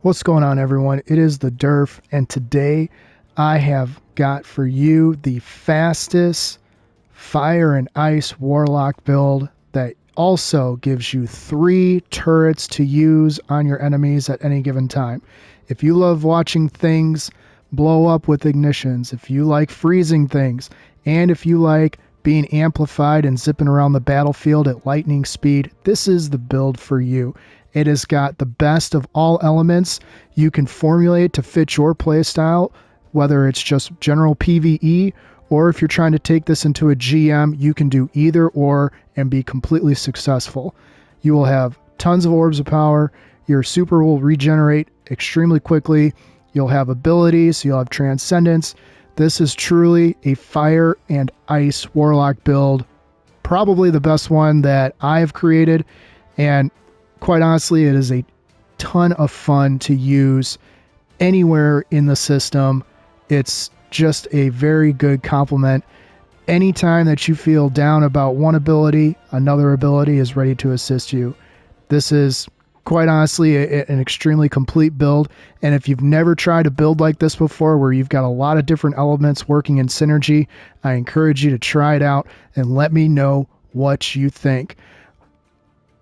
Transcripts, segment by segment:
What's going on, everyone? It is the Derf, and today I have got for you the fastest fire and ice warlock build that also gives you 3 turrets to use on your enemies at any given time. If you love watching things blow up with ignitions, if you like freezing things, and if you like being amplified and zipping around the battlefield at lightning speed, this is the build for you. It has got the best of all elements you can formulate to fit your playstyle, whether it's just general PVE or if you're trying to take this into a GM, you can do either or and be completely successful. You will have tons of orbs of power. Your super will regenerate extremely quickly. You'll have abilities. You'll have transcendence. This is truly a fire and ice warlock build. Probably the best one that I've created. And quite honestly, it is a ton of fun to use anywhere in the system. It's just a very good complement. Anytime that you feel down about one ability, another ability is ready to assist you. This is quite honestly an extremely complete build. And if you've never tried a build like this before, where you've got a lot of different elements working in synergy, I encourage you to try it out and let me know what you think.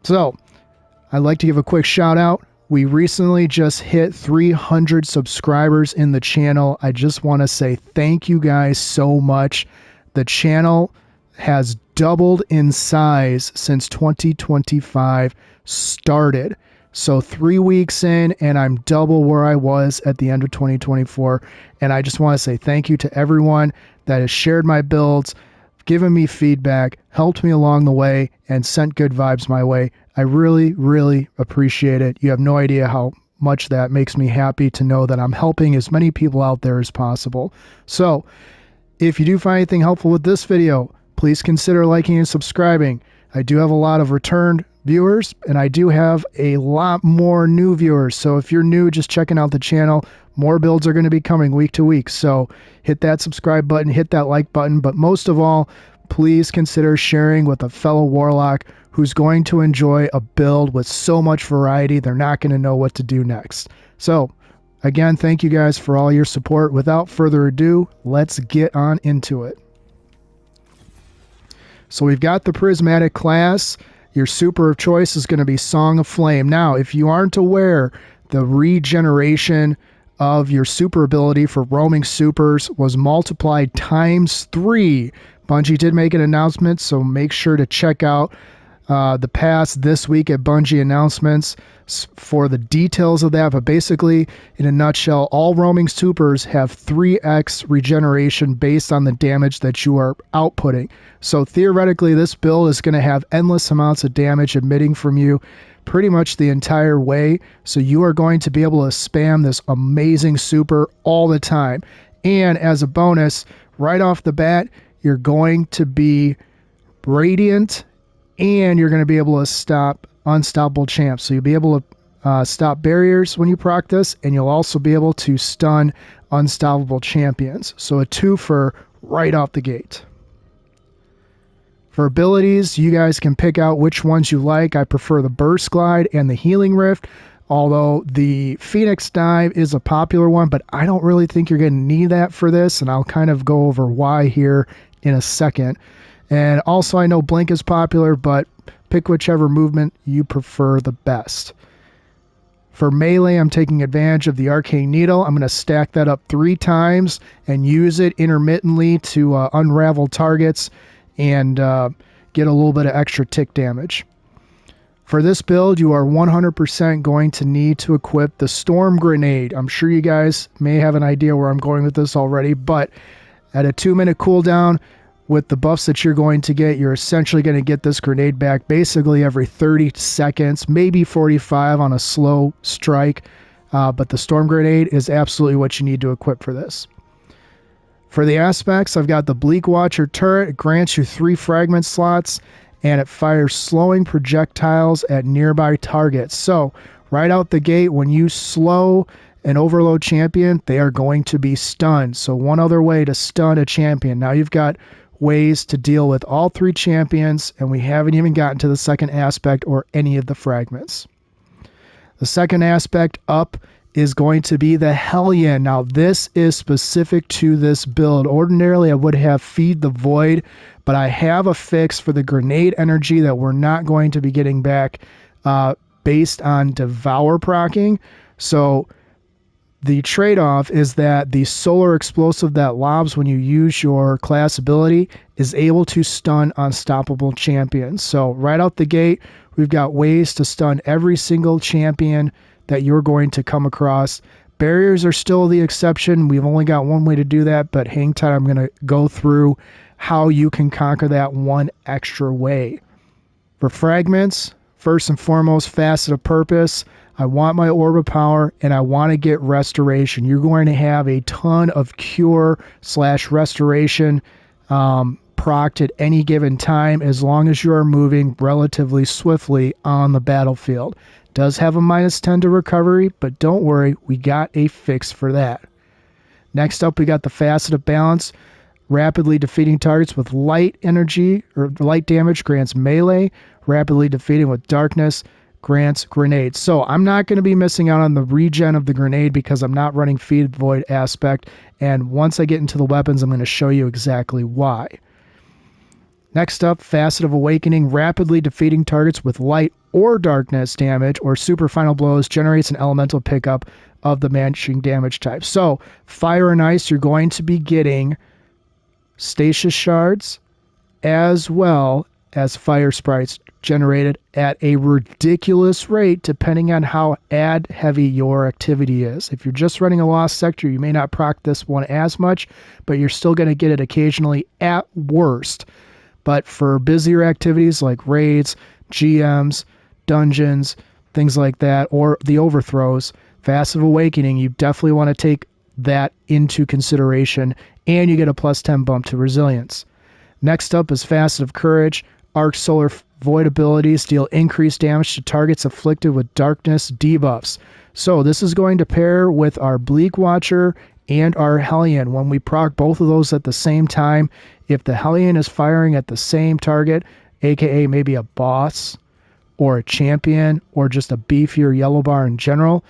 So I'd like to give a quick shout out. We recently just hit 300 subscribers in the channel. I just want to say thank you guys so much. The channel has doubled in size since 2025 started. So 3 weeks in and I'm double where I was at the end of 2024. And I just want to say thank you to everyone that has shared my builds, given me feedback, helped me along the way, and sent good vibes my way. I really, really appreciate it. You have no idea how much that makes me happy to know that I'm helping as many people out there as possible. So if you do find anything helpful with this video, please consider liking and subscribing. I do have a lot of returned viewers, and I do have a lot more new viewers. So if you're new, just checking out the channel, more builds are going to be coming week to week. So hit that subscribe button, hit that like button, but most of all, please consider sharing with a fellow warlock who's going to enjoy a build with so much variety, they're not going to know what to do next. So again, thank you guys for all your support. Without further ado, let's get on into it. So we've got the Prismatic class. Your super of choice is going to be Song of Flame. Now, if you aren't aware, the regeneration of your super ability for roaming supers was multiplied ×3. Bungie did make an announcement, so make sure to check out the past this week at Bungie announcements for the details of that. But basically, in a nutshell, all roaming supers have 3x regeneration based on the damage that you are outputting. So theoretically, this build is going to have endless amounts of damage emitting from you pretty much the entire way. So you are going to be able to spam this amazing super all the time. And as a bonus, right off the bat, you're going to be radiant, and you're going to be able to stop unstoppable champs. So you'll be able to stop barriers when you proc this, and you'll also be able to stun unstoppable champions. So a 2-for right off the gate. For abilities, you guys can pick out which ones you like. I prefer the Burst Glide and the Healing Rift, although the Phoenix Dive is a popular one, but I don't really think you're going to need that for this, and I'll kind of go over why here in a second. And also, I know Blink is popular, but pick whichever movement you prefer the best. For melee, I'm taking advantage of the Arcane Needle. I'm going to stack that up 3 times and use it intermittently to unravel targets and get a little bit of extra tick damage. For this build, you are 100% going to need to equip the Storm Grenade. I'm sure you guys may have an idea where I'm going with this already, but at a 2-minute cooldown, with the buffs that you're going to get, you're essentially going to get this grenade back basically every 30 seconds, maybe 45 on a slow strike. But the Storm Grenade is absolutely what you need to equip for this. For the aspects, I've got the Bleak Watcher turret. It grants you 3 fragment slots, and it fires slowing projectiles at nearby targets. So right out the gate, when you slow an overload champion, they are going to be stunned. So one other way to stun a champion. Now you've got ways to deal with all 3 champions, and we haven't even gotten to the second aspect or any of the fragments. The second aspect up is going to be the Hellion. Now, this is specific to this build. Ordinarily, I would have Feed the Void, but I have a fix for the grenade energy that we're not going to be getting back based on Devour proccing. So the trade-off is that the solar explosive that lobs when you use your class ability is able to stun unstoppable champions. So right out the gate, we've got ways to stun every single champion that you're going to come across. Barriers are still the exception. We've only got one way to do that, but hang tight, I'm going to go through how you can conquer that one extra way. For fragments, first and foremost, facet of purpose. I want my orb of power and I want to get restoration. You're going to have a ton of cure/restoration procced at any given time as long as you are moving relatively swiftly on the battlefield. Does have a -10 to recovery, but don't worry, we got a fix for that. Next up, we got the facet of balance. Rapidly defeating targets with light energy or light damage grants melee. Rapidly defeating with darkness grants grenades. So I'm not going to be missing out on the regen of the grenade because I'm not running Feed Void aspect. And once I get into the weapons, I'm going to show you exactly why. Next up, Facet of Awakening. Rapidly defeating targets with light or darkness damage or super final blows generates an elemental pickup of the matching damage type. So fire and ice, you're going to be getting stasis shards as well as fire sprites generated at a ridiculous rate depending on how ad heavy your activity is. If you're just running a lost sector, you may not proc this one as much, but you're still going to get it occasionally at worst. But for busier activities like raids, GMs, dungeons, things like that, or the overthrows, Facet of Awakening, you definitely want to take that into consideration, and you get a +10 bump to resilience. Next up is Facet of Courage. Arc Solar Void abilities deal increased damage to targets afflicted with darkness debuffs. So this is going to pair with our Bleak Watcher and our Hellion. When we proc both of those at the same time, if the Hellion is firing at the same target, aka maybe a boss or a champion or just a beefier yellow bar in general,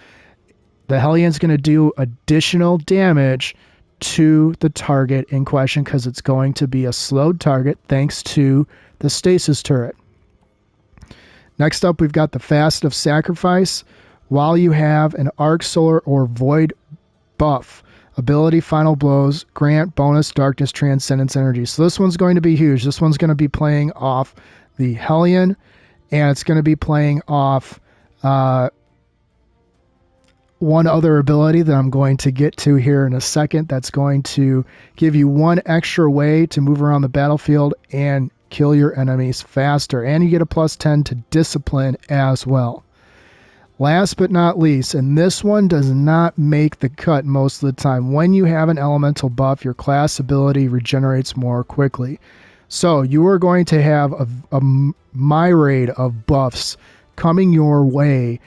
the Hellion's going to do additional damage to the target in question because it's going to be a slowed target thanks to the stasis turret. Next up, we've got the Facet of Sacrifice. While you have an Arc Solar or Void buff, ability Final Blows grant bonus Darkness Transcendence energy. So this one's going to be huge. This one's going to be playing off the Hellion, and it's going to be playing off one other ability that I'm going to get to here in a second that's going to give you one extra way to move around the battlefield and kill your enemies faster. And you get a +10 to Discipline as well. Last but not least, and this one does not make the cut most of the time, when you have an elemental buff, your class ability regenerates more quickly. So you are going to have a myriad of buffs coming your way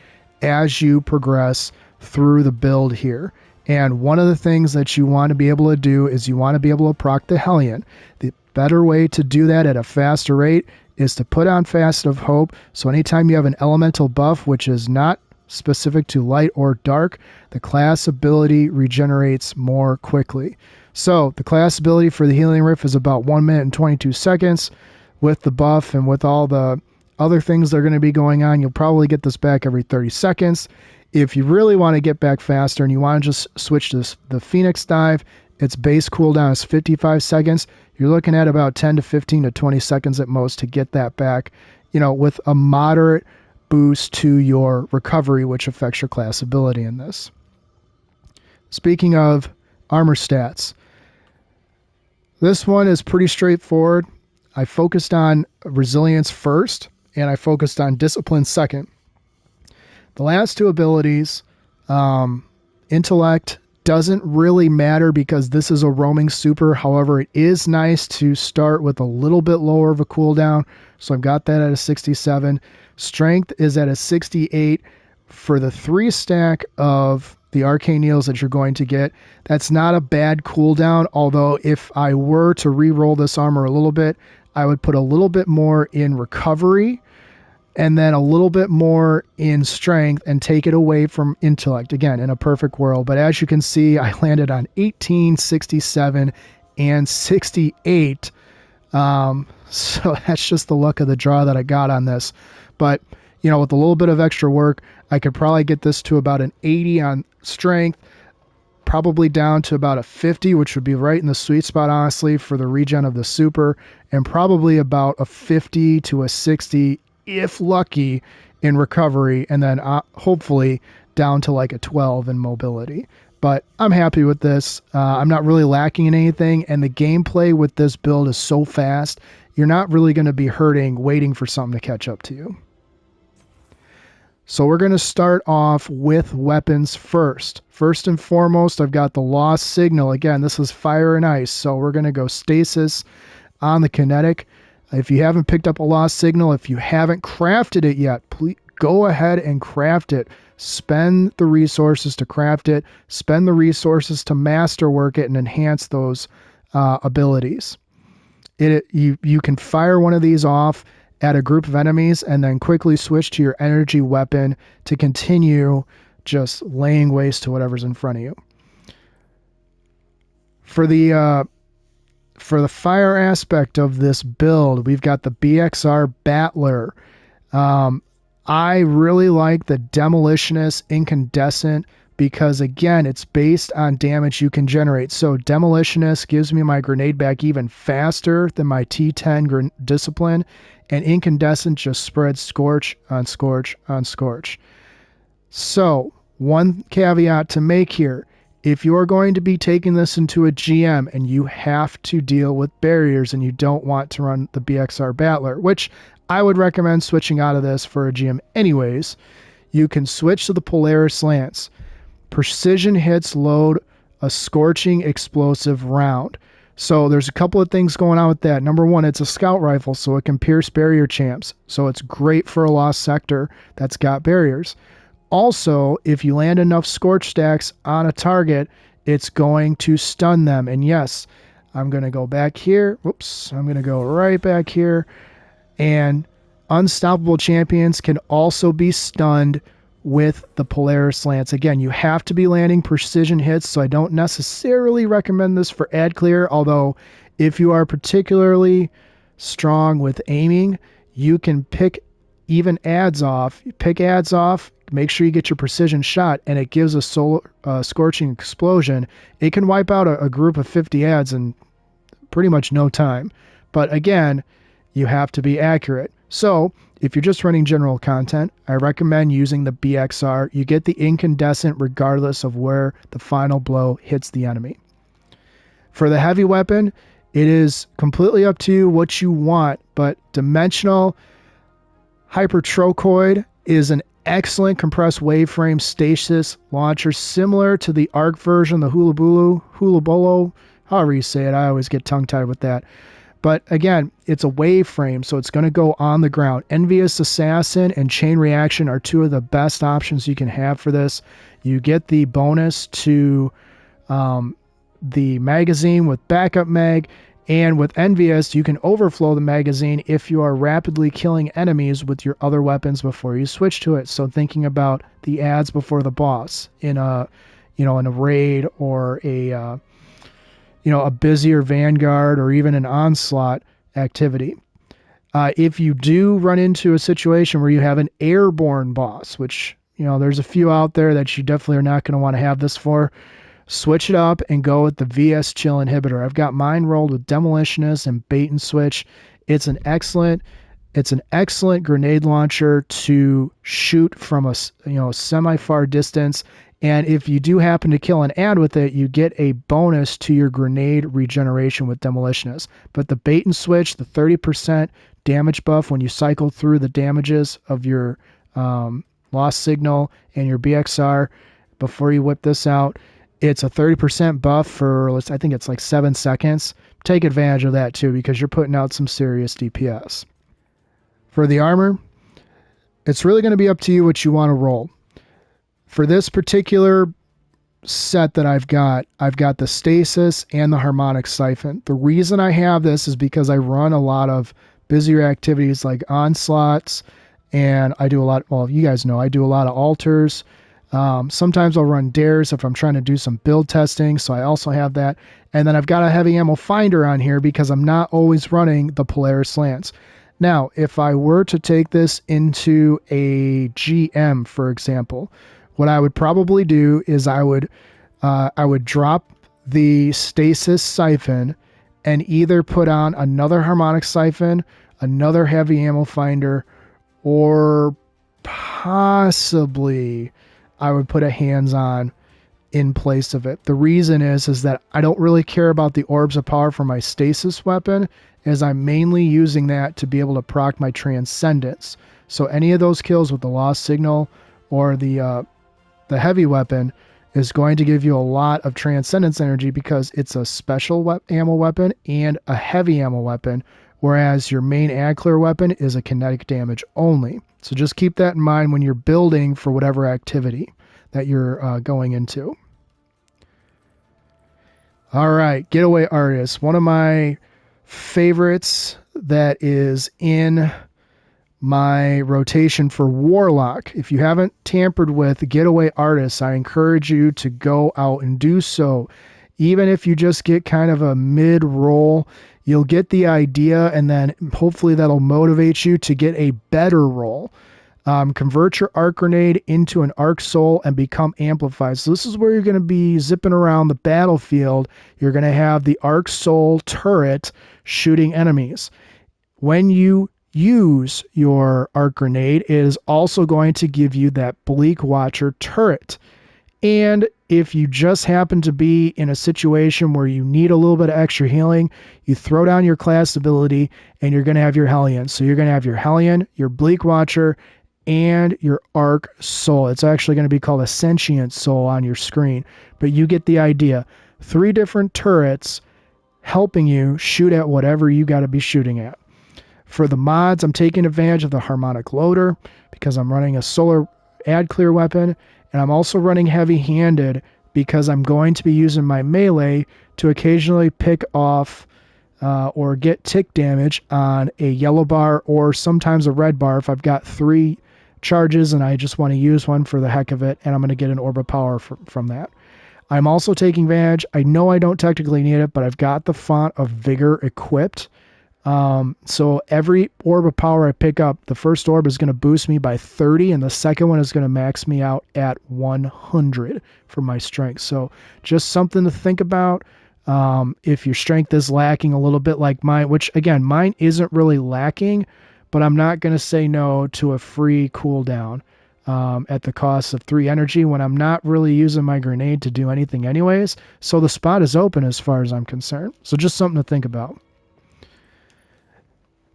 as you progress through the build here. And one of the things that you want to be able to do is you want to be able to proc the Hellion. The better way to do that at a faster rate is to put on Facet of Hope. So anytime you have an elemental buff, which is not specific to light or dark, the class ability regenerates more quickly. So the class ability for the Healing Rift is about 1 minute and 22 seconds. With the buff and with all the other things that are going to be going on, you'll probably get this back every 30 seconds. If you really want to get back faster and you want to just switch to the Phoenix Dive, its base cooldown is 55 seconds. You're looking at about 10 to 15 to 20 seconds at most to get that back, with a moderate boost to your recovery, which affects your class ability in this. Speaking of armor stats, this one is pretty straightforward. I focused on resilience first, and I focused on discipline second. The last two abilities, intellect, doesn't really matter because this is a roaming super. However, it is nice to start with a little bit lower of a cooldown. So I've got that at a 67. Strength is at a 68 for the 3 stack of the arcane eels that you're going to get. That's not a bad cooldown, although if I were to re-roll this armor a little bit, I would put a little bit more in recovery and then a little bit more in strength and take it away from intellect. Again, in a perfect world. But as you can see, I landed on 18, 67, and 68. So that's just the luck of the draw that I got on this. But, you know, with a little bit of extra work, I could probably get this to about an 80 on strength, probably down to about a 50, which would be right in the sweet spot, honestly, for the regen of the super, and probably about a 50 to a 60, if lucky, in recovery, and then hopefully down to like a 12 in mobility. But I'm happy with this. I'm not really lacking in anything, and the gameplay with this build is so fast, you're not really going to be hurting waiting for something to catch up to you. So we're going to start off with weapons first. First and foremost, I've got the Lost Signal. Again, this is fire and ice, so we're going to go stasis on the kinetic. If you haven't picked up a Lost Signal, if you haven't crafted it yet, please go ahead and craft it. Spend the resources to craft it. Spend the resources to masterwork it and enhance those abilities. You can fire one of these off at a group of enemies and then quickly switch to your energy weapon to continue just laying waste to whatever's in front of you. For the fire aspect of this build, we've got the BXR Battler. I really like the Demolitionist Incandescent because, again, it's based on damage you can generate. So Demolitionist gives me my grenade back even faster than my T10 Discipline, and Incandescent just spreads Scorch on Scorch on Scorch. So, one caveat to make here. If you're going to be taking this into a GM and you have to deal with barriers and you don't want to run the BXR Battler, which I would recommend switching out of this for a GM anyways, you can switch to the Polaris Lance. Precision hits load a scorching explosive round. So there's a couple of things going on with that. Number one, it's a scout rifle, so it can pierce barrier champs. So it's great for a lost sector that's got barriers. Also, if you land enough scorch stacks on a target, it's going to stun them. And yes, I'm going to go back here. Whoops, I'm going to go right back here. And unstoppable champions can also be stunned with the Polaris Lance. Again, you have to be landing precision hits, so I don't necessarily recommend this for ad clear, although if you are particularly strong with aiming, you can pick even ads off. Pick ads off, make sure you get your precision shot, and it gives a scorching explosion. It can wipe out a group of 50 ads in pretty much no time. But again, you have to be accurate. So if you're just running general content, I recommend using the BXR. You get the incandescent regardless of where the final blow hits the enemy. For the heavy weapon, it is completely up to you what you want, but Dimensional Hypertrochoid is an excellent compressed waveframe stasis launcher similar to the ARC version, the Hulabolo, however you say it. I always get tongue-tied with that. But again, it's a wave frame, so it's going to go on the ground. Envious Assassin and Chain Reaction are two of the best options you can have for this. You get the bonus to the magazine with backup mag, and with Envious, you can overflow the magazine if you are rapidly killing enemies with your other weapons before you switch to it. So thinking about the ads before the boss in a raid or a busier Vanguard or even an Onslaught activity. If you do run into a situation where you have an airborne boss, which, there's a few out there that you definitely are not going to want to have this for, switch it up and go with the VS Chill Inhibitor. I've got mine rolled with Demolitionist and Bait and Switch. It's an excellent grenade launcher to shoot from a semi-far distance. And if you do happen to kill an ad with it, you get a bonus to your grenade regeneration with Demolitionist. But the Bait and Switch, the 30% damage buff when you cycle through the damages of your Lost Signal and your BXR before you whip this out, it's a 30% buff for, I think it's like 7 seconds. Take advantage of that too, because you're putting out some serious DPS. For the armor, it's really going to be up to you what you want to roll. For this particular set that I've got the Stasis and the Harmonic Siphon. The reason I have this is because I run a lot of busier activities like Onslaughts and I do a lot, well, you guys know, I do a lot of altars. Sometimes I'll run dares if I'm trying to do some build testing, so I also have that. And then I've got a heavy ammo finder on here because I'm not always running the Polaris Lance. Now, if I were to take this into a GM, for example, what I would probably do is I would drop the stasis siphon and either put on another harmonic siphon, another heavy ammo finder, or possibly I would put a hands-on in place of it. The reason is that I don't really care about the orbs of power for my stasis weapon, as I'm mainly using that to be able to proc my transcendence. So any of those kills with the lost signal or the heavy weapon is going to give you a lot of transcendence energy because it's a special ammo weapon and a heavy ammo weapon, whereas your main ad clear weapon is a kinetic damage only. So just keep that in mind when you're building for whatever activity that you're going into. All right, Getaway Artist, one of my favorites that is in my rotation for Warlock. If you haven't tampered with Getaway Artists, I encourage you to go out and do so. Even if you just get kind of a mid-roll, you'll get the idea, and then hopefully that'll motivate you to get a better roll. Convert your arc grenade into an arc soul and become amplified. So this is where you're going to be zipping around the battlefield. You're going to have the arc soul turret shooting enemies. When you use your arc grenade, it is also going to give you that Bleak Watcher turret. And if you just happen to be in a situation where you need a little bit of extra healing, you throw down your class ability and you're going to have your Hellion. So you're going to have your Hellion, your Bleak Watcher, and your Arc Soul. It's actually going to be called a Sentient Soul on your screen, but you get the idea. 3 different turrets helping you shoot at whatever you got to be shooting at. For the mods, I'm taking advantage of the Harmonic Loader because I'm running a solar ad clear weapon, and I'm also running heavy-handed because I'm going to be using my melee to occasionally pick off or get tick damage on a yellow bar or sometimes a red bar if I've got 3 charges and I just want to use one for the heck of it, and I'm going to get an orb of power from that. I'm also taking advantage. I know I don't technically need it, but I've got the Font of Vigor equipped. So every orb of power I pick up, the first orb is going to boost me by 30, and the second one is going to max me out at 100 for my strength. So just something to think about. If your strength is lacking a little bit like mine, which again, mine isn't really lacking, but I'm not going to say no to a free cooldown at the cost of 3 energy when I'm not really using my grenade to do anything anyways. So the spot is open as far as I'm concerned. So just something to think about.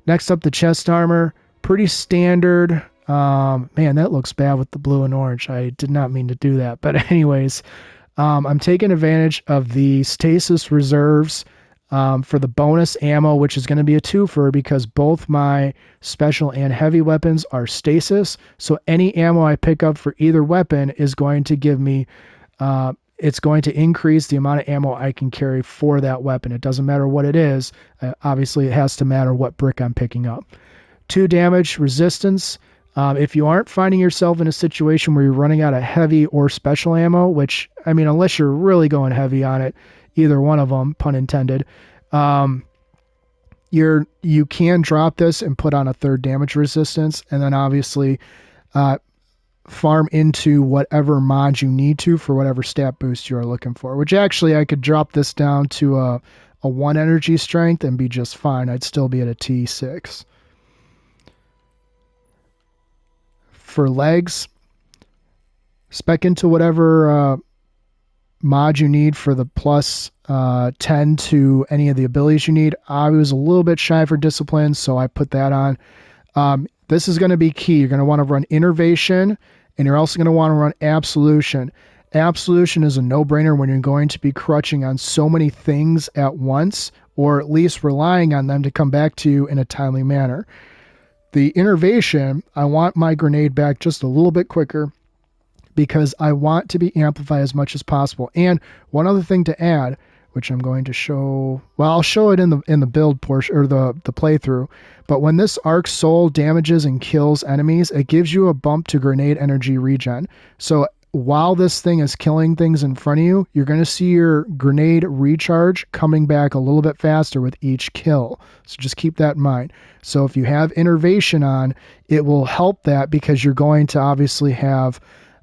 Next up, the chest armor. Pretty standard. Man, that looks bad with the blue and orange. I did not mean to do that. But anyways, I'm taking advantage of the stasis reserves for the bonus ammo, which is going to be a twofer because both my special and heavy weapons are stasis. So any ammo I pick up for either weapon is going to give me, it's going to increase the amount of ammo I can carry for that weapon. It doesn't matter what it is. Obviously, it has to matter what brick I'm picking up. 2 damage resistance. If you aren't finding yourself in a situation where you're running out of heavy or special ammo, which, I mean, unless you're really going heavy on it, either one of them, pun intended, you can drop this and put on a 3rd damage resistance, and then obviously farm into whatever mod you need to for whatever stat boost you're looking for, which actually I could drop this down to a 1 energy strength and be just fine. I'd still be at a T6. For legs, spec into whatever mod you need for the plus 10 to any of the abilities you need. I was a little bit shy for discipline, so I put that on. This is going to be key. You're going to want to run Innervation, and you're also going to want to run Absolution. Absolution is a no-brainer when you're going to be crutching on so many things at once, or at least relying on them to come back to you in a timely manner. The Innervation, I want my grenade back just a little bit quicker because I want to be amplified as much as possible. And one other thing to add, which I'm going to show. Well, I'll show it in the build portion or the playthrough. But when this Arc Soul damages and kills enemies, it gives you a bump to grenade energy regen. So while this thing is killing things in front of you, you're going to see your grenade recharge coming back a little bit faster with each kill. So just keep that in mind. So if you have Innervation on, it will help that because you're going to obviously have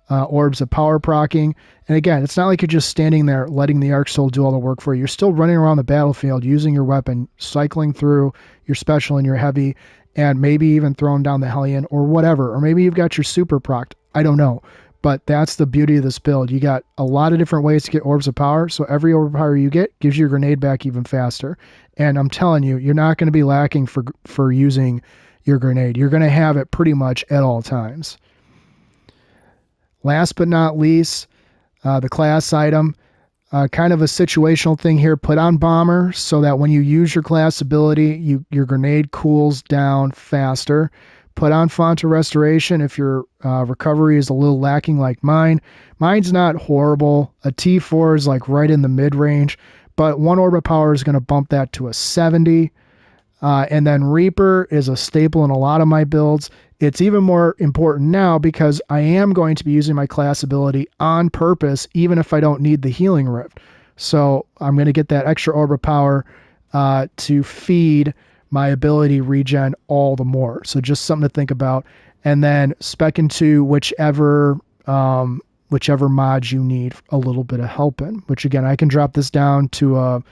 orbs of power procking. And again, it's not like you're just standing there letting the Arc Soul do all the work for you. You're still running around the battlefield using your weapon, cycling through your special and your heavy, and maybe even throwing down the Hellion or whatever. Or maybe you've got your super procced. I don't know. But that's the beauty of this build. You got a lot of different ways to get orbs of power. So every orb of power you get gives your grenade back even faster. And I'm telling you, you're not going to be lacking for using your grenade. You're going to have it pretty much at all times. Last but not least, the class item. Kind of a situational thing here. Put on Bomber so that when you use your class ability, your grenade cools down faster. Put on Font of Restoration if your recovery is a little lacking like mine. Mine's not horrible. A T4 is like right in the mid-range, but one orb of power is going to bump that to a 70. And then Reaper is a staple in a lot of my builds. It's even more important now because I am going to be using my class ability on purpose, even if I don't need the Healing Rift. So I'm going to get that extra orb of power to feed my ability regen all the more. So just something to think about. And then spec into whichever mod you need a little bit of help in, which again, I can drop this down to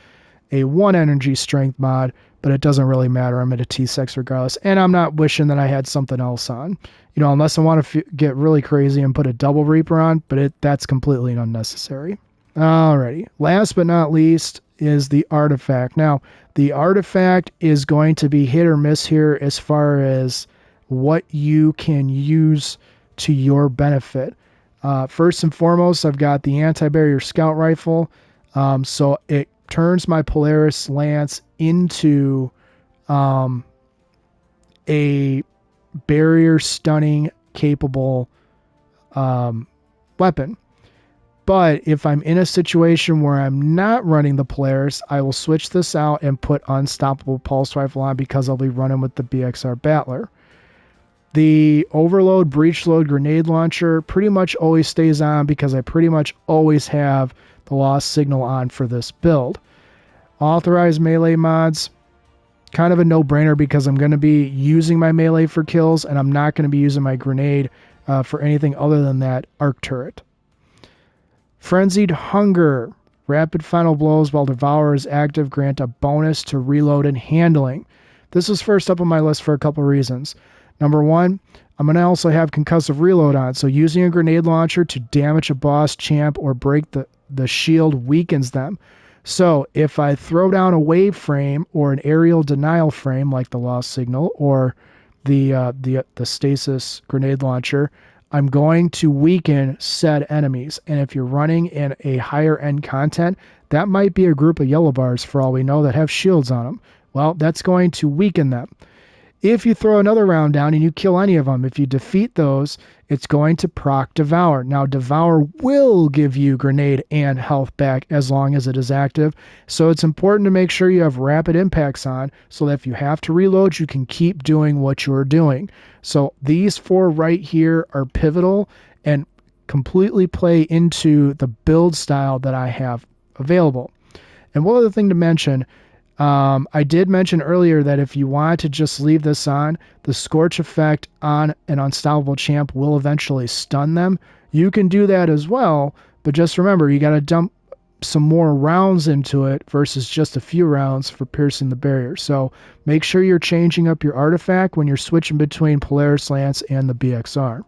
a 1 energy strength mod, but it doesn't really matter. I'm at a T6 regardless. And I'm not wishing that I had something else on, unless I want to get really crazy and put a double Reaper on, but that's completely unnecessary. Alrighty. Last but not least is the artifact. Now, the artifact is going to be hit or miss here as far as what you can use to your benefit. First and foremost, I've got the anti-barrier scout rifle. So it turns my Polaris Lance into a barrier stunning capable weapon. But if I'm in a situation where I'm not running the Polaris, I will switch this out and put Unstoppable Pulse Rifle on because I'll be running with the BXR Battler. The Overload Breach Load Grenade Launcher pretty much always stays on because I pretty much always have the Lost Signal on for this build. Authorized melee mods, kind of a no-brainer because I'm going to be using my melee for kills and I'm not going to be using my grenade for anything other than that arc turret. Frenzied Hunger. Rapid final blows while Devour is active grant a bonus to reload and handling. This is first up on my list for a couple reasons. Number one, I'm going to also have concussive reload on, so using a grenade launcher to damage a boss, champ, or break the shield weakens them. So if I throw down a wave frame or an aerial denial frame like the Lost Signal or the stasis grenade launcher, I'm going to weaken said enemies. And if you're running in a higher end content, that might be a group of yellow bars for all we know that have shields on them. Well, that's going to weaken them. If you throw another round down and you kill any of them, if you defeat those, it's going to proc Devour. Now, Devour will give you grenade and health back as long as it is active. So it's important to make sure you have rapid impacts on so that if you have to reload, you can keep doing what you're doing. So these 4 right here are pivotal and completely play into the build style that I have available. And one other thing to mention, I did mention earlier that if you want to just leave this on, the Scorch effect on an Unstoppable Champ will eventually stun them. You can do that as well, but just remember, you got to dump some more rounds into it versus just a few rounds for piercing the barrier. So make sure you're changing up your artifact when you're switching between Polaris Lance and the BXR.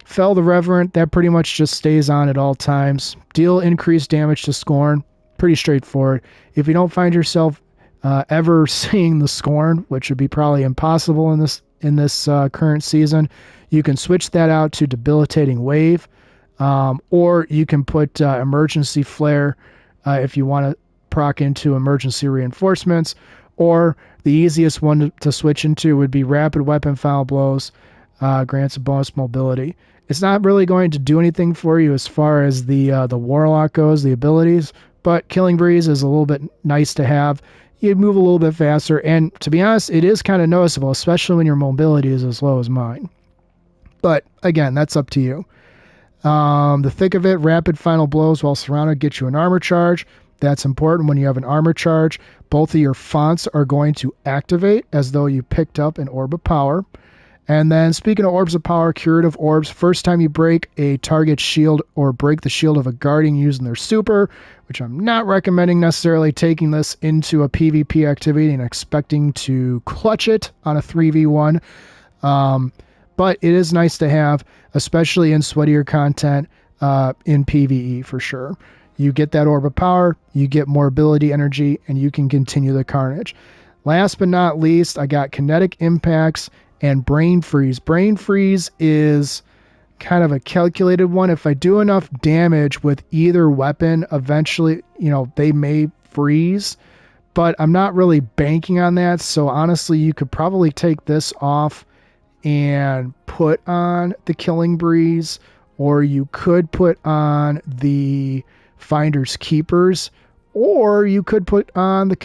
Fel the Reverent, that pretty much just stays on at all times. Deal increased damage to Scorn. Pretty straightforward. If you don't find yourself ever seeing the Scorn, which would be probably impossible in this current season, you can switch that out to Debilitating Wave, or you can put Emergency Flare if you want to proc into Emergency Reinforcements, or the easiest one to switch into would be Rapid Weapon Foul Blows. grants a bonus mobility. It's not really going to do anything for you as far as the Warlock goes, the abilities, but Killing Breeze is a little bit nice to have. You move a little bit faster, and to be honest, it is kind of noticeable, especially when your mobility is as low as mine. But again, that's up to you. The thick of it, rapid final blows while surrounded gets you an armor charge. That's important when you have an armor charge. Both of your fonts are going to activate as though you picked up an orb of power. And then speaking of orbs of power, curative orbs, first time you break a target shield or break the shield of a guardian using their super, which I'm not recommending necessarily taking this into a PvP activity and expecting to clutch it on a 3v1. But it is nice to have, especially in sweatier content in PvE for sure. You get that orb of power, you get more ability energy, and you can continue the carnage. Last but not least, I got kinetic impacts and brain freeze. Brain freeze is kind of a calculated one. If I do enough damage with either weapon, eventually, they may freeze, but I'm not really banking on that. So honestly, you could probably take this off and put on the Killing Breeze, or you could put on the Finders Keepers, or you could put on the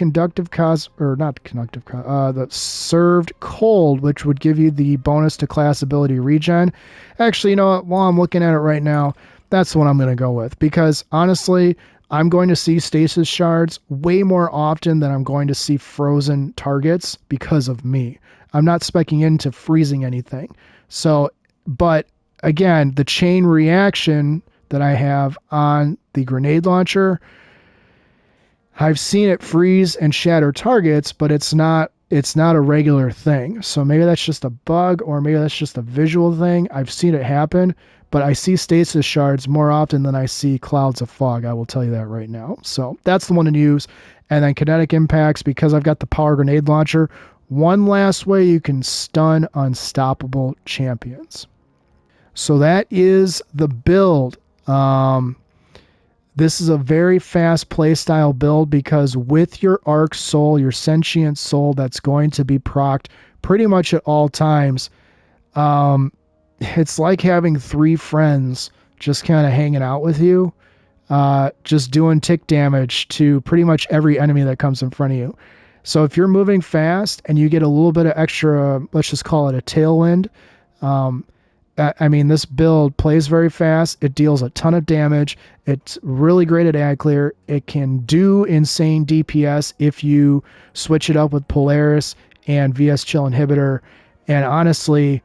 the Served Cold, which would give you the bonus to class ability regen. Actually, you know what? While I'm looking at it right now, that's the one I'm going to go with, because honestly, I'm going to see stasis shards way more often than I'm going to see frozen targets because of me. I'm not speccing into freezing anything. So, but again, the chain reaction that I have on the grenade launcher, I've seen it freeze and shatter targets, but it's not a regular thing. So maybe that's just a bug, or maybe that's just a visual thing. I've seen it happen, but I see stasis shards more often than I see clouds of fog. I will tell you that right now. So that's the one to use. And then kinetic impacts, because I've got the power grenade launcher. One last way you can stun unstoppable champions. So that is the build. This is a very fast playstyle build, because with your Arc Soul, your Sentient Soul, that's going to be procced pretty much at all times. It's like having 3 friends just kind of hanging out with you, just doing tick damage to pretty much every enemy that comes in front of you. So if you're moving fast and you get a little bit of extra, let's just call it a tailwind, this build plays very fast. It deals a ton of damage. It's really great at ad clear. It can do insane DPS if you switch it up with Polaris and VS Chill Inhibitor. And honestly,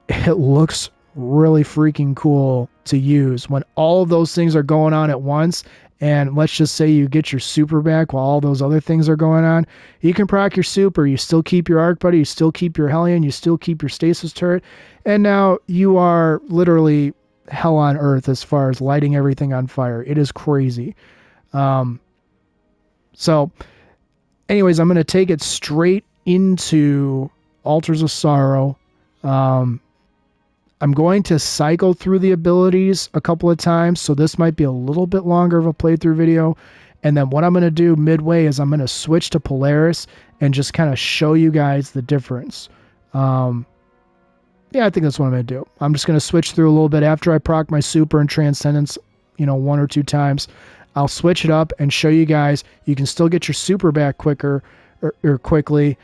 it looks really freaking cool to use when all of those things are going on at once. And let's just say you get your super back while all those other things are going on. You can proc your super, you still keep your Arc Buddy, you still keep your Hellion, you still keep your Stasis Turret, and now you are literally hell on earth as far as lighting everything on fire. It is crazy. So anyways, I'm going to take it straight into Altars of Sorrow. I'm going to cycle through the abilities a couple of times, so this might be a little bit longer of a playthrough video. And then what I'm going to do midway is I'm going to switch to Polaris and just kind of show you guys the difference. Yeah, I think that's what I'm going to do. I'm just going to switch through a little bit after I proc my super and Transcendence, 1 or 2 times. I'll switch it up and show you guys you can still get your super back quicker or quickly.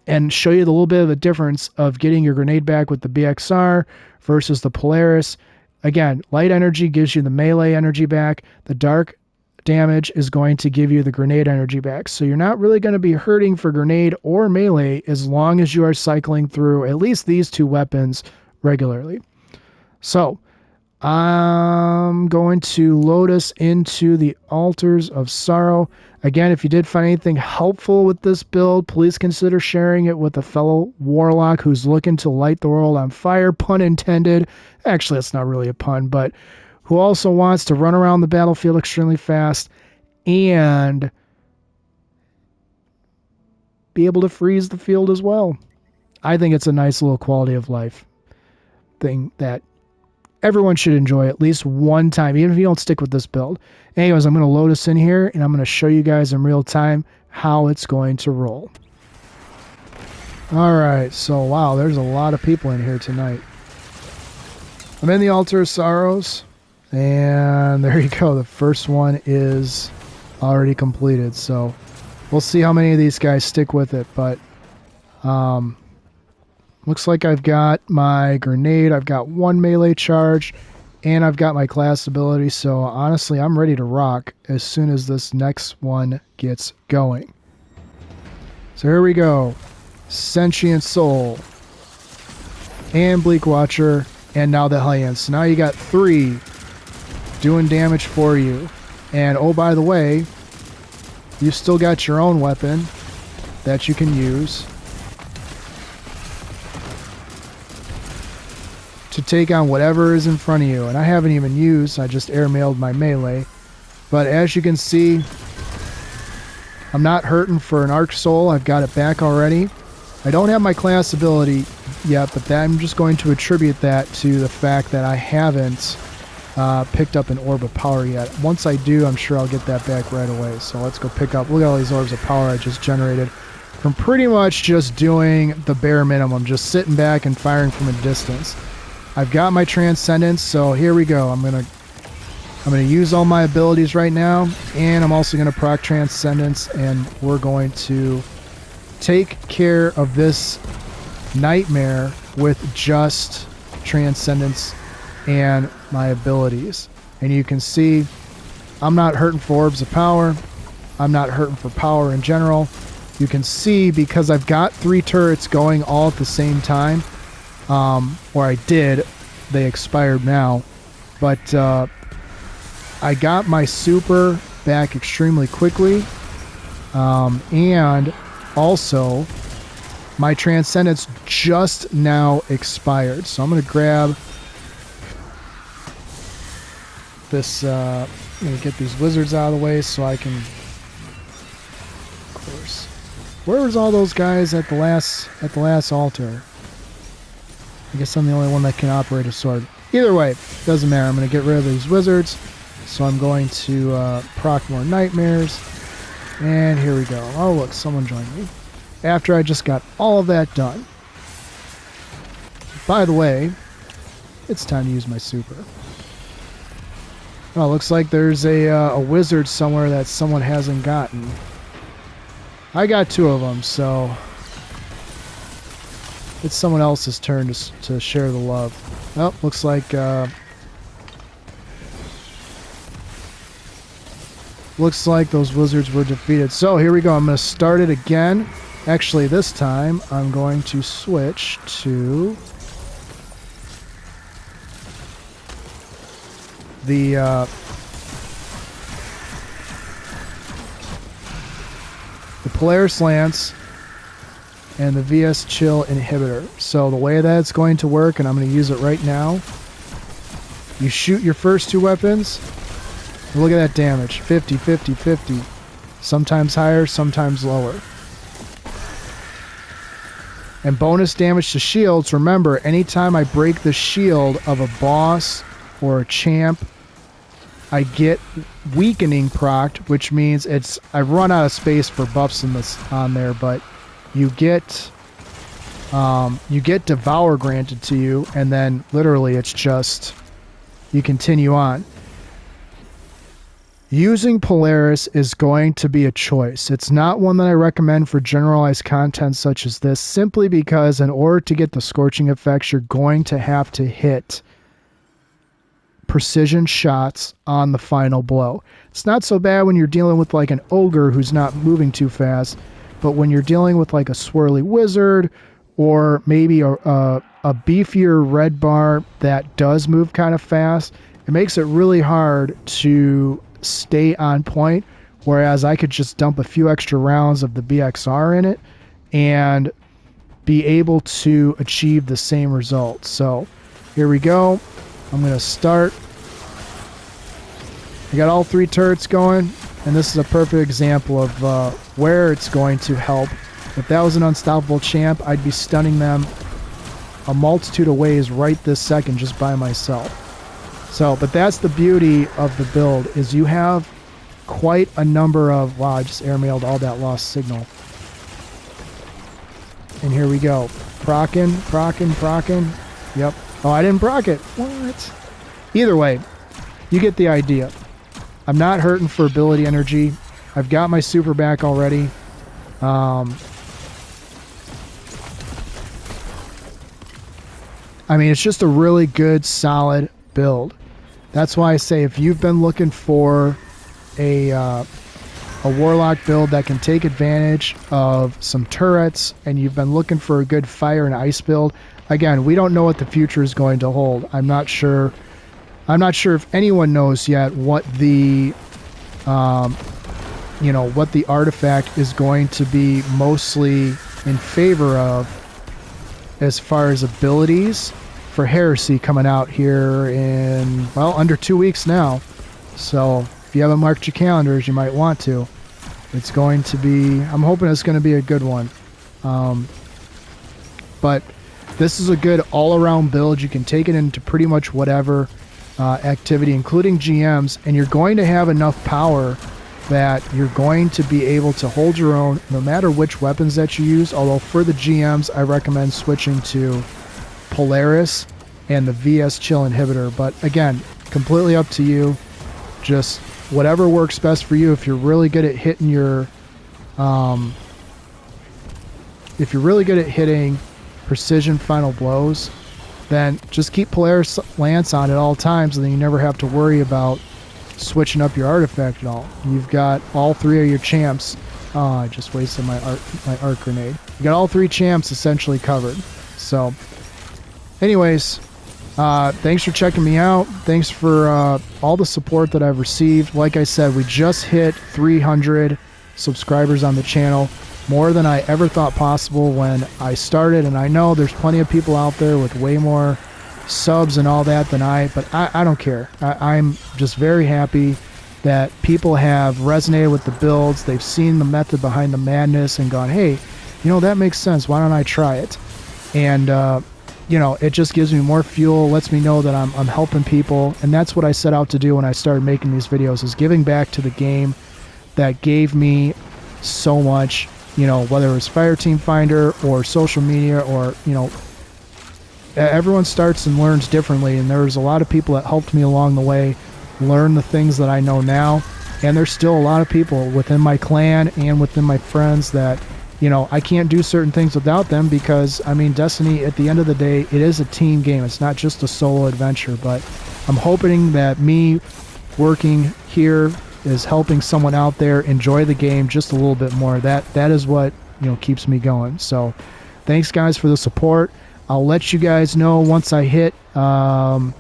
And show you the little bit of the difference of getting your grenade back with the BXR versus the Polaris. Again, light energy gives you the melee energy back. The dark damage is going to give you the grenade energy back. So you're not really going to be hurting for grenade or melee as long as you are cycling through at least these 2 weapons regularly. So I'm going to load us into the Altars of Sorrow. Again, if you did find anything helpful with this build, please consider sharing it with a fellow Warlock who's looking to light the world on fire, pun intended. Actually, that's not really a pun, but who also wants to run around the battlefield extremely fast and be able to freeze the field as well. I think it's a nice little quality of life thing that everyone should enjoy at least one time, even if you don't stick with this build. Anyways, I'm going to load us in here, and I'm going to show you guys in real time how it's going to roll. Alright, so wow, there's a lot of people in here tonight. I'm in the Altar of Sorrows, and there you go. The first one is already completed, so we'll see how many of these guys stick with it, but looks like I've got my grenade, I've got one melee charge, and I've got my class ability, so honestly, I'm ready to rock as soon as this next one gets going. So here we go. Sentient Soul, and Bleak Watcher, and now the Hellions. So now you got 3 doing damage for you. And oh, by the way, you still got your own weapon that you can use to take on whatever is in front of you. And I haven't even used, I just airmailed my melee. But as you can see, I'm not hurting for an Arc Soul. I've got it back already. I don't have my class ability yet, but I'm just going to attribute that to the fact that I haven't picked up an Orb of Power yet. Once I do, I'm sure I'll get that back right away. So let's go pick up, look at all these Orbs of Power I just generated from pretty much just doing the bare minimum, just sitting back and firing from a distance. I've got my Transcendence, so here we go. I'm gonna use all my abilities right now, and I'm also gonna proc Transcendence, and we're going to take care of this nightmare with just Transcendence and my abilities. And you can see I'm not hurting for Orbs of Power. I'm not hurting for power in general. You can see because I've got 3 turrets going all at the same time, or I did, they expired now, but I got my super back extremely quickly, and also my Transcendence just now expired. So I'm going to grab this, I'm going to get these wizards out of the way so I can, of course. Where was all those guys at the last altar? I guess I'm the only one that can operate a sword. Either way, doesn't matter. I'm going to get rid of these wizards. So I'm going to proc more nightmares. And here we go. Oh, look, someone joined me. After I just got all of that done. By the way, it's time to use my super. Oh, looks like there's a wizard somewhere that someone hasn't gotten. I got 2 of them, so it's someone else's turn to share the love. Oh, looks like those wizards were defeated. So here we go. I'm going to start it again. Actually, this time I'm going to switch to the Polaris Lance and the VS Chill inhibitor. So the way that it's going to work, and I'm going to use it right now, you shoot your first 2 weapons. Look at that damage. 50, 50, 50. Sometimes higher, sometimes lower. And bonus damage to shields. Remember, anytime I break the shield of a boss or a champ, I get weakening procced, which means I've run out of space for buffs on there, but you get Devour granted to you, and then literally it's just you continue on. Using Polaris is going to be a choice. It's not one that I recommend for generalized content such as this, simply because in order to get the scorching effects, you're going to have to hit precision shots on the final blow. It's not so bad when you're dealing with like an ogre who's not moving too fast, but when you're dealing with like a swirly wizard or maybe a beefier red bar that does move kind of fast, it makes it really hard to stay on point, whereas I could just dump a few extra rounds of the BXR in it and be able to achieve the same result. So here we go. I'm going to start. I got all 3 turrets going, and this is a perfect example of where it's going to help. If that was an unstoppable champ, I'd be stunning them a multitude of ways right this second just by myself. So, but that's the beauty of the build, is you have quite a number of... Wow, I just airmailed all that lost signal. and here we go. Procking. Yep. Oh, I didn't proc it. What? Either way, you get the idea. I'm not hurting for ability energy. I've got my super back already. I mean, it's just a really good, solid build. That's why I say if you've been looking for a Warlock build that can take advantage of some turrets, and you've been looking for a good fire and ice build, again, we don't know what the future is going to hold. I'm not sure if anyone knows yet what the what the artifact is going to be mostly in favor of as far as abilities for Heresy coming out here in, well, under 2 weeks now. So if you haven't marked your calendars, you might want to. It's going to be, I'm hoping it's going to be a good one. But this is a good all-around build. You can take it into pretty much whatever activity, including GMs, and you're going to have enough power that you're going to be able to hold your own no matter which weapons that you use. Although for the GMs, I recommend switching to Polaris and the VS Chill inhibitor. But again, completely up to you. Just whatever works best for you. If you're really good at hitting your precision final blows, then just keep Polaris Lance on at all times, and then you never have to worry about switching up your artifact at all. You've got all three of your champs. Oh, I just wasted my arc grenade. You got all three champs essentially covered. So anyways, thanks for checking me out. Thanks for all the support that I've received. Like I said, we just hit 300 subscribers on the channel, more than I ever thought possible when I started. And I know there's plenty of people out there with way more subs and all that than but I don't care. I'm just very happy that people have resonated with the builds. They've seen the method behind the madness and gone, hey, that makes sense. Why don't I try it? And it just gives me more fuel, lets me know that I'm helping people. And that's what I set out to do when I started making these videos, is giving back to the game that gave me so much, whether it was Fireteam Finder or social media or, everyone starts and learns differently. And there's a lot of people that helped me along the way learn the things that I know now. And there's still a lot of people within my clan and within my friends that, I can't do certain things without them, because, I mean, Destiny, at the end of the day, it is a team game. It's not just a solo adventure. But I'm hoping that me working here is helping someone out there enjoy the game just a little bit more. That is what, keeps me going. So thanks, guys, for the support. I'll let you guys know once I hit the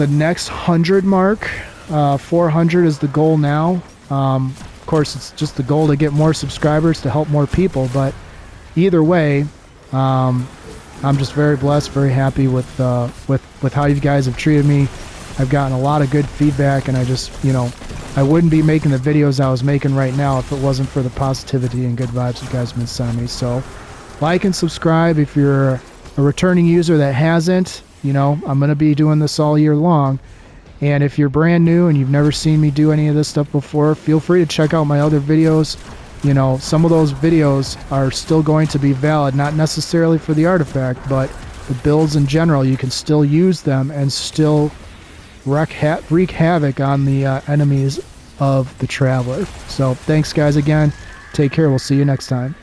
next 100 mark. 400 is the goal now. Of course, it's just the goal to get more subscribers to help more people. But either way, I'm just very blessed, very happy with how you guys have treated me. I've gotten a lot of good feedback, and I just, I wouldn't be making the videos I was making right now if it wasn't for the positivity and good vibes you guys have been sending me. So like and subscribe if you're a returning user that hasn't. I'm going to be doing this all year long. And if you're brand new and you've never seen me do any of this stuff before, feel free to check out my other videos. Some of those videos are still going to be valid, not necessarily for the artifact, but the builds in general. You can still use them and still wreak havoc on the enemies of the Traveler. So thanks, guys, again. Take care. We'll see you next time.